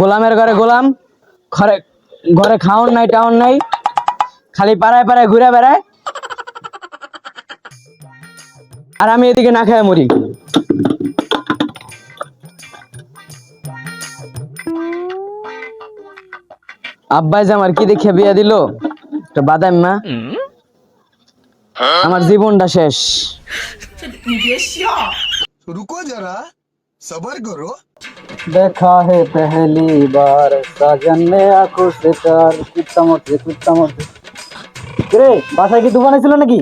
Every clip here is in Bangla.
গোলামের ঘরে গোলাম, ঘরে ঘরে খাওন নাই টাউন নাই, খালি পাড়ায় পাড়ায় ঘুরে বেড়ায়, আর আমি এদিকে না খেয়ে মরি। আব্বাই যে আমার কি দেখে বিয়া দিল, একটা বাদাম মা, আমার জীবনটা শেষ। रुको जरा सबर करो। देखा है पहली बार साजन ने आंखों से प्यार कुत्ता मोटे रे বাসায় কি দোকানে ছিল নাকি?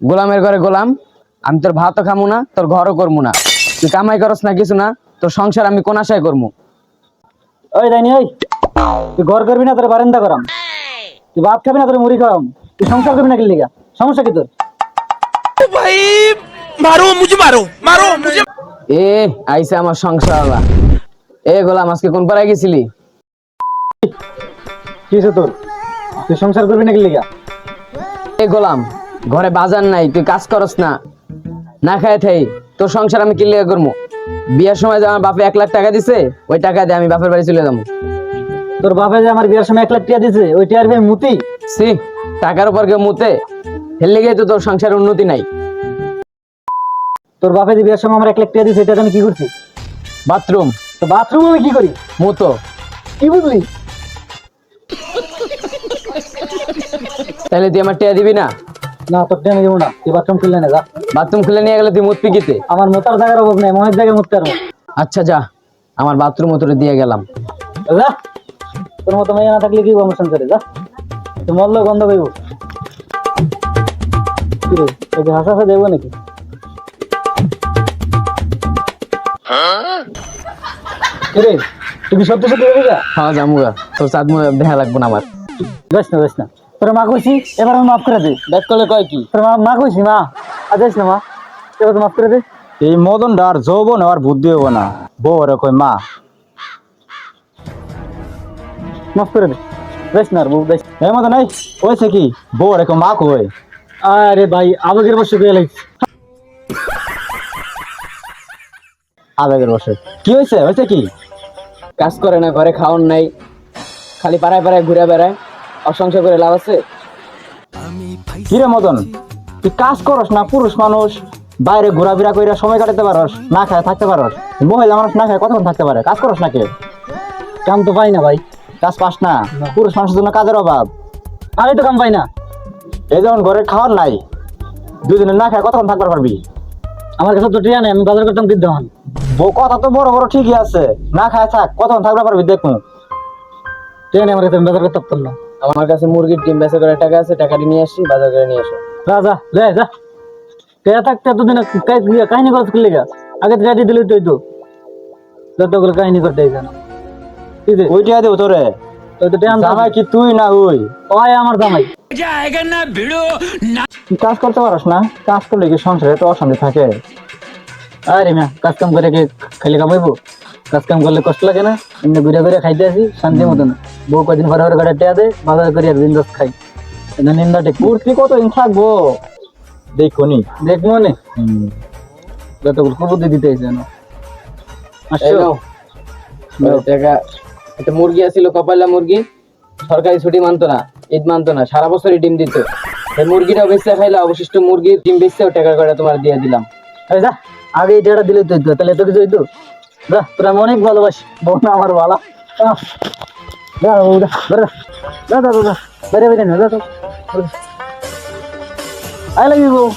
গোলামের ঘরে গোলাম, আমি তোর ভাতও খামু না, তোর ঘরও করবো না, তুই কামাই করস না কিছু না, তোর সংসার আমি কোন আশায় করবো? ওই দাইনি ওই, তুই ঘর করবি না তোর বারান্দা করাম, তুই ভাত খাবি না তোর মুড়ি খাওয়াম, তুই সংসার করবি না কি লিগা? সমস্যা কি তোর? भाई मारो मुझे এ আইসা আমার সংসারওয়ালা। এ গোলাম, আজকে কোন পাড়ায় গেছিলি? কি হইছে তোর? তুই সংসার করবি না কি লিগা? এ গোলাম, ঘরে বাজার নাই, তুই কাজ করস না, না খায় থাই, তোর সংসার আমি কি লিগা করবো? বিয়ের সময় যে আমার বাপে 1 লাখ টাকা দিছে, ওই টাকা দিয়ে আমি বাপের বাড়ি চলে যাবো। তোর বাপে যে আমার বিয়ের সময় 1 লাখ টাকা দিছে, ওই টাকার ভাই মুতি? সি, টাকার উপর কেউ মুতে? হেললে গিয়ে তো তোর সংসারের উন্নতি নাই। তোর বাপে যে বিয়ের সময় আমার 1 লাখ টাকা দিছে, এটা আমি কি করছি? বাথরুম। তো বাথরুম আমি কি করি? মুতো। কি বুঝলি? তাহলে তুই আমার টিয়া দিবি না? না, তোর টাকা দেবো না, তুই বাথরুম খুললে না, যা। বাথরুম খুলে নিয়ে গেলে তুই মুতবি কিতে? আমার মোতার জায়গার অভাব নেই, মনের জায়গায় মুততে পারবো। আচ্ছা যা, আমার বাথরুম তোরে দিয়ে গেলাম। যা, তোর মতো মেয়ে না থাকলে কি কমিশন করে, যা। তুই মরলে গন্ধ পাইব। কি রে, তোকে হাসা দেবো নাকি? রে, তুই কি সত্যি সত্যি দেবি? হ্যাঁ জামুগা, তোর চাঁদ দেখা লাগবো না আমার। যাস না তোর মা কইছি, এবার আমি মাফ করে দে। দেখ করলে কয় কি? তোর মা কইছি, মা আর যাস না, মা এবার মাফ করে দে। এই মদন ডার যৌবন আর বুদ্ধি হবো না, বউ রে কই মা। মাফ করে দে, যাস না আর বউ, যাস। এই মদন এই হয়েছে কি, বউ রে কই মা কই? আরে ভাই, আবেগের বসে গিয়ে লাগছে। আবেগের বসে কি হয়েছে? হয়েছে কি? কাজ করে না, ঘরে খাওন নাই, খালি পাড়ায় পাড়ায় ঘুরে বেড়ায়, অসংসার করে লাভ আছে? কি রে মদন, তুই কাজ করস না? পুরুষ মানুষ বাইরে ঘোরাফেরা কইরা সময় কাটাতে পারস, না খায় থাকতে পারস। মহিলা মানুষ না খায় কতক্ষণ থাকতে পারে? কাজ করস না কে? কাম তো পাই না ভাই। কাজ পাস না? পুরুষ মানুষের জন্য কাজের অভাব। আমি তো কাম পাই না। এই যেমন ঘরে খাওয়ার নাই, দুদিনে না খায় কতক্ষণ থাকতে পারবি? আমার কাছে তো টিয়া নেই, আমি বাজার করতাম দিতে হন। বউ কথা তো বড় বড় ঠিকই আছে, না খায় থাক, কতক্ষণ থাকতে পারবি দেখুন। টিয়া নেই আমার কাছে, আমি বাজার করতে পারতাম না। আমার কাছে মুরগির ডিম বেচা করে টাকা আছে, টাকাটি নিয়ে আসি, বাজার করে নিয়ে আসো। যা যা, লে যা। টিয়া থাকতে এতদিন কাহিনী করতে করলে গা, আগে টিয়াটি দিলে তুই তো যতগুলো কাহিনী করতে জানো। ওইটা দেব তোরে। জামাই কি তুই না ওই? ওই আমার জামাই। তুই কাজ করতে পারস না? কাজ করলে কি সংসারে তো অশান্তি থাকে? আরে মিয়া, কাজ কাম করে কি খাইলে কামাইবো? কাজ কাম করলে কষ্ট লাগে না? এমনি ঘুরে ঘুরে খাইতে আসি শান্তি মতো না। বউ কদিন পরে পরে ঘরে টিয়া দে, বাজার করি আর দিন খাই। এটা নিন্দা ঠিক। মূর্তি কতদিন থাকবো দেখো নি, দেখবো নে যতগুলো কুবুদ্ধি দিতে যেন। এই নাও, টাকা। একটা মুরগি আছিল, কপালা মুরগি, সরকারি ছুটি মানতো না, ঈদ মানতো না, সারা বছরই ডিম দিত। এই মুরগিটাও বেঁচে খাইলা, অবশিষ্ট মুরগির ডিম বেচেও টাকা করে তোমার দিয়ে দিলাম। আরে যা, আগে এই টিয়াটা দিলে তো তাহলে এত কিছু হইতো? যা, তোরা আমি অনেক ভালোবাসি, বোন আমার ভালো। যা বউ, যা বেরো, যা যা যা, বেরে বেরে না, যা তো। আই লাভ ইউ বউ।